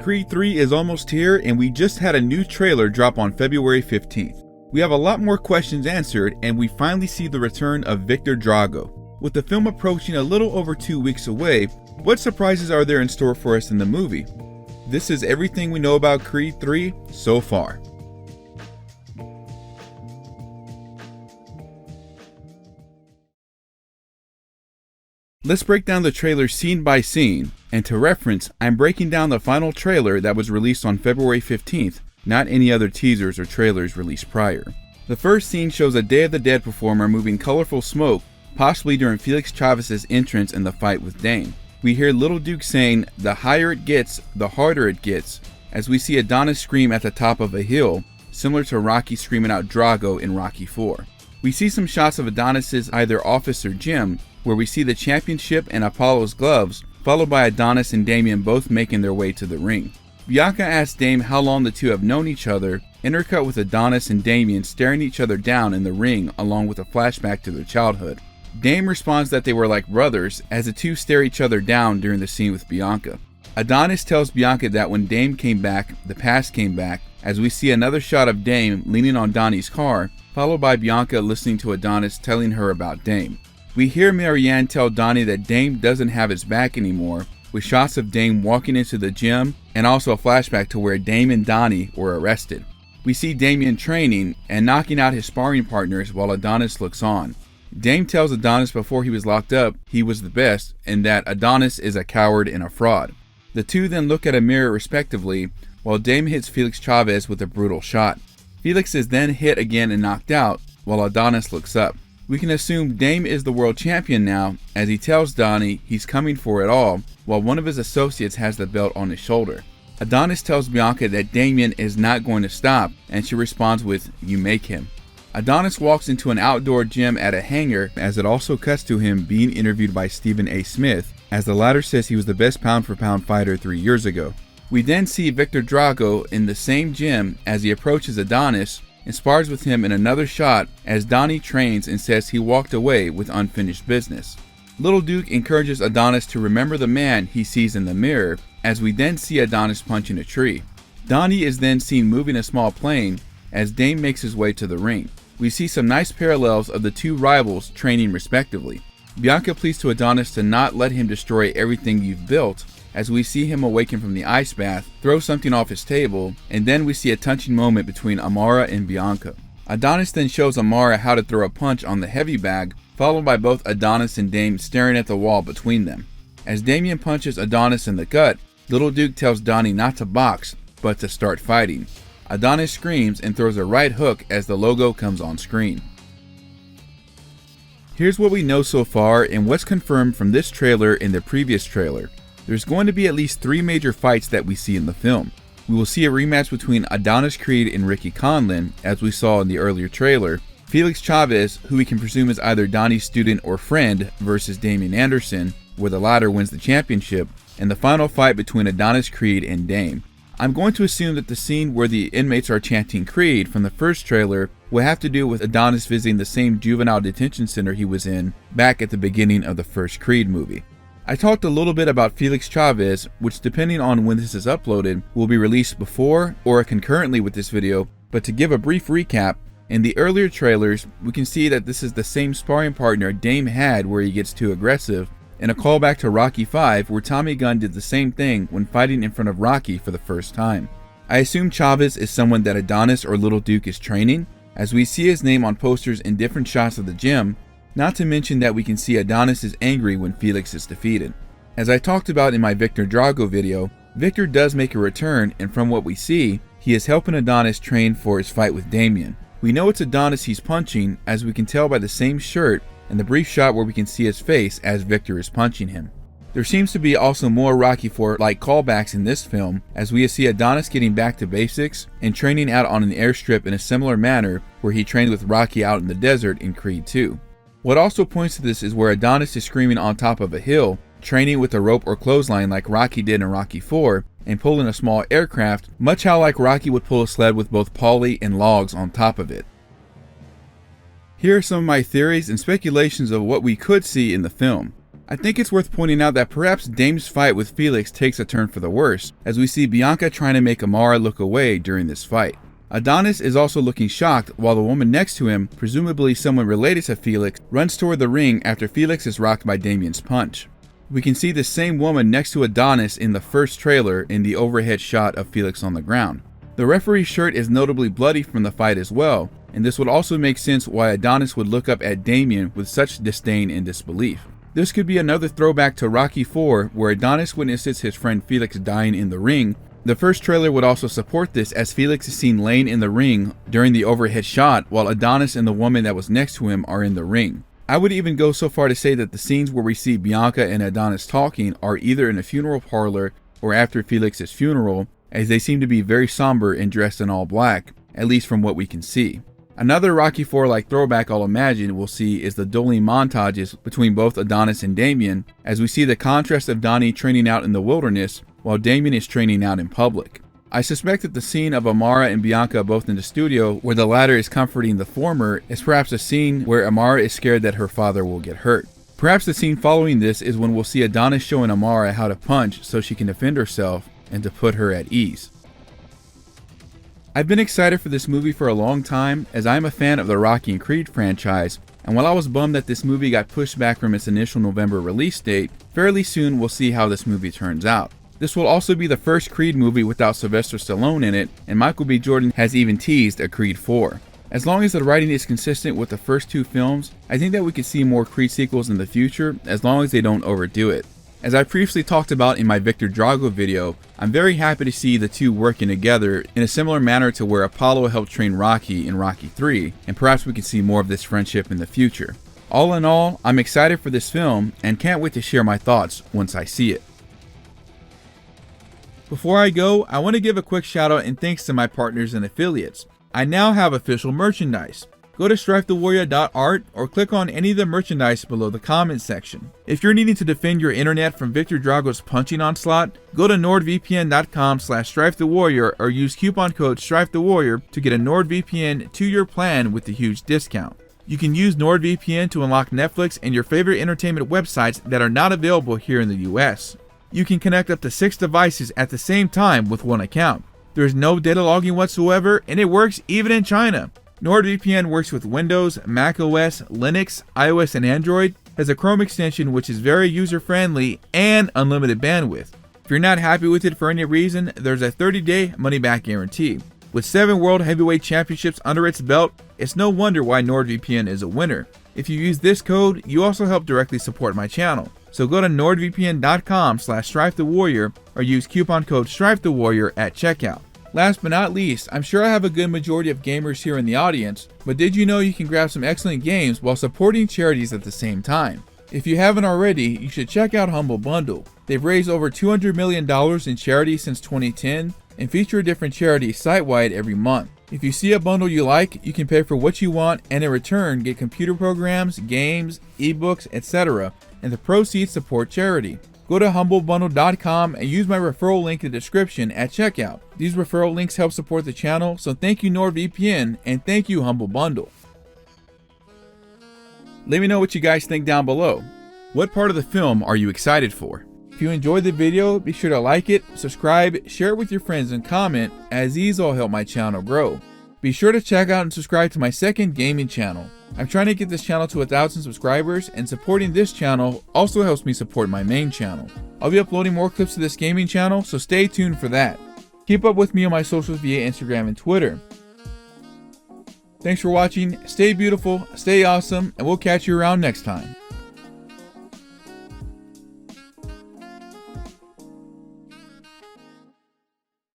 Creed 3 is almost here, and we just had a new trailer drop on February 15th. We have a lot more questions answered, and we finally see the return of Victor Drago. With the film approaching a little over 2 weeks away, what surprises are there in store for us in the movie? This is everything we know about Creed 3 so far. Let's break down the trailer scene by scene, and to reference, I'm breaking down the final trailer that was released on February 15th, not any other teasers or trailers released prior. The first scene shows a Day of the Dead performer moving colorful smoke, possibly during Felix Chavez's entrance in the fight with Dame. We hear Little Duke saying, "The higher it gets, the harder it gets," as we see Adonis scream at the top of a hill, similar to Rocky screaming out Drago in Rocky IV. We see some shots of Adonis's either office or gym, where we see the championship and Apollo's gloves, followed by Adonis and Damien both making their way to the ring. Bianca asks Dame how long the two have known each other, intercut with Adonis and Damien staring each other down in the ring along with a flashback to their childhood. Dame responds that they were like brothers as the two stare each other down during the scene with Bianca. Adonis tells Bianca that when Dame came back, the past came back, as we see another shot of Dame leaning on Donnie's car, followed by Bianca listening to Adonis telling her about Dame. We hear Marianne tell Donnie that Dame doesn't have his back anymore, with shots of Dame walking into the gym and also a flashback to where Dame and Donnie were arrested. We see Damien training and knocking out his sparring partners while Adonis looks on. Dame tells Adonis before he was locked up he was the best and that Adonis is a coward and a fraud. The two then look at a mirror respectively while Dame hits Felix Chavez with a brutal shot. Felix is then hit again and knocked out while Adonis looks up. We can assume Dame is the world champion now, as he tells Donnie he's coming for it all, while one of his associates has the belt on his shoulder. Adonis tells Bianca that Damien is not going to stop, and she responds with, "You make him." Adonis walks into an outdoor gym at a hangar, as it also cuts to him being interviewed by Stephen A. Smith, as the latter says he was the best pound-for-pound fighter 3 years ago. We then see Victor Drago in the same gym as he approaches Adonis, and spars with him in another shot as Donnie trains and says he walked away with unfinished business. Little Duke encourages Adonis to remember the man he sees in the mirror, as we then see Adonis punching a tree. Donnie is then seen moving a small plane as Dame makes his way to the ring. We see some nice parallels of the two rivals training respectively. Bianca pleads to Adonis to not let him destroy everything you've built, as we see him awaken from the ice bath, throw something off his table, and then we see a touching moment between Amara and Bianca. Adonis then shows Amara how to throw a punch on the heavy bag, followed by both Adonis and Dame staring at the wall between them. As Damien punches Adonis in the gut, Little Duke tells Donnie not to box, but to start fighting. Adonis screams and throws a right hook as the logo comes on screen. Here's what we know so far and what's confirmed from this trailer and the previous trailer. There's going to be at least 3 major fights that we see in the film. We will see a rematch between Adonis Creed and Ricky Conlon, as we saw in the earlier trailer, Felix Chavez, who we can presume is either Donnie's student or friend, versus Damien Anderson, where the latter wins the championship, and the final fight between Adonis Creed and Dame. I'm going to assume that the scene where the inmates are chanting Creed from the first trailer will have to do with Adonis visiting the same juvenile detention center he was in back at the beginning of the first Creed movie. I talked a little bit about Felix Chavez, which depending on when this is uploaded, will be released before or concurrently with this video, but to give a brief recap, in the earlier trailers, we can see that this is the same sparring partner Dame had where he gets too aggressive, and a callback to Rocky V where Tommy Gunn did the same thing when fighting in front of Rocky for the first time. I assume Chavez is someone that Adonis or Little Duke is training, as we see his name on posters in different shots of the gym, not to mention that we can see Adonis is angry when Felix is defeated. As I talked about in my Victor Drago video, Victor does make a return, and from what we see, he is helping Adonis train for his fight with Damien. We know it's Adonis he's punching, as we can tell by the same shirt and the brief shot where we can see his face as Victor is punching him. There seems to be also more Rocky IV-like callbacks in this film, as we see Adonis getting back to basics and training out on an airstrip in a similar manner where he trained with Rocky out in the desert in Creed 2. What also points to this is where Adonis is screaming on top of a hill, training with a rope or clothesline like Rocky did in Rocky IV, and pulling a small aircraft, much how like Rocky would pull a sled with both Paulie and logs on top of it. Here are some of my theories and speculations of what we could see in the film. I think it's worth pointing out that perhaps Dame's fight with Felix takes a turn for the worse, as we see Bianca trying to make Amara look away during this fight. Adonis is also looking shocked while the woman next to him, presumably someone related to Felix, runs toward the ring after Felix is rocked by Damien's punch. We can see the same woman next to Adonis in the first trailer in the overhead shot of Felix on the ground. The referee's shirt is notably bloody from the fight as well, and this would also make sense why Adonis would look up at Damien with such disdain and disbelief. This could be another throwback to Rocky IV, where Adonis witnesses his friend Felix dying in the ring. The first trailer would also support this, as Felix is seen laying in the ring during the overhead shot, while Adonis and the woman that was next to him are in the ring. I would even go so far to say that the scenes where we see Bianca and Adonis talking are either in a funeral parlor or after Felix's funeral, as they seem to be very somber and dressed in all black, at least from what we can see. Another Rocky IV-like throwback I'll imagine we'll see is the dueling montages between both Adonis and Damien, as we see the contrast of Donnie training out in the wilderness while Damien is training out in public. I suspect that the scene of Amara and Bianca both in the studio, where the latter is comforting the former, is perhaps a scene where Amara is scared that her father will get hurt. Perhaps the scene following this is when we'll see Adonis showing Amara how to punch so she can defend herself and to put her at ease. I've been excited for this movie for a long time, as I'm a fan of the Rocky and Creed franchise, and while I was bummed that this movie got pushed back from its initial November release date, fairly soon we'll see how this movie turns out. This will also be the first Creed movie without Sylvester Stallone in it, and Michael B. Jordan has even teased a Creed 4. As long as the writing is consistent with the first two films, I think that we could see more Creed sequels in the future, as long as they don't overdo it. As I previously talked about in my Victor Drago video, I'm very happy to see the two working together in a similar manner to where Apollo helped train Rocky in Rocky 3, and perhaps we can see more of this friendship in the future. All in all, I'm excited for this film and can't wait to share my thoughts once I see it. Before I go, I want to give a quick shout out and thanks to my partners and affiliates. I now have official merchandise. Go to strifethewarrior.art or click on any of the merchandise below the comments section. If you're needing to defend your internet from Victor Drago's punching onslaught, go to nordvpn.com/strifethewarrior or use coupon code strifethewarrior to get a NordVPN 2-year plan with a huge discount. You can use NordVPN to unlock Netflix and your favorite entertainment websites that are not available here in the US. You can connect up to 6 devices at the same time with one account. There's no data logging whatsoever, and it works even in China. NordVPN works with Windows, Mac OS, Linux, iOS, and Android, has a Chrome extension which is very user-friendly, and unlimited bandwidth. If you're not happy with it for any reason, there's a 30-day money-back guarantee. With 7 World Heavyweight Championships under its belt, it's no wonder why NordVPN is a winner. If you use this code, you also help directly support my channel. So go to nordvpn.com/strifethewarrior or use coupon code strifethewarrior at checkout. Last but not least, I'm sure I have a good majority of gamers here in the audience, but did you know you can grab some excellent games while supporting charities at the same time? If you haven't already, you should check out Humble Bundle. They've raised over $200 million in charity since 2010 and feature a different charity site-wide every month. If you see a bundle you like, you can pay for what you want and in return get computer programs, games, ebooks, etc., and the proceeds support charity. Go to humblebundle.com and use my referral link in the description at checkout. These referral links help support the channel, so thank you NordVPN and thank you Humble Bundle. Let me know what you guys think down below. What part of the film are you excited for? If you enjoyed the video, be sure to like it, subscribe, share it with your friends, and comment, as these all help my channel grow. Be sure to check out and subscribe to my second gaming channel. I'm trying to get this channel to 1,000 subscribers, and supporting this channel also helps me support my main channel. I'll be uploading more clips to this gaming channel, so stay tuned for that. Keep up with me on my socials via Instagram and Twitter. Thanks for watching, stay beautiful, stay awesome, and we'll catch you around next time.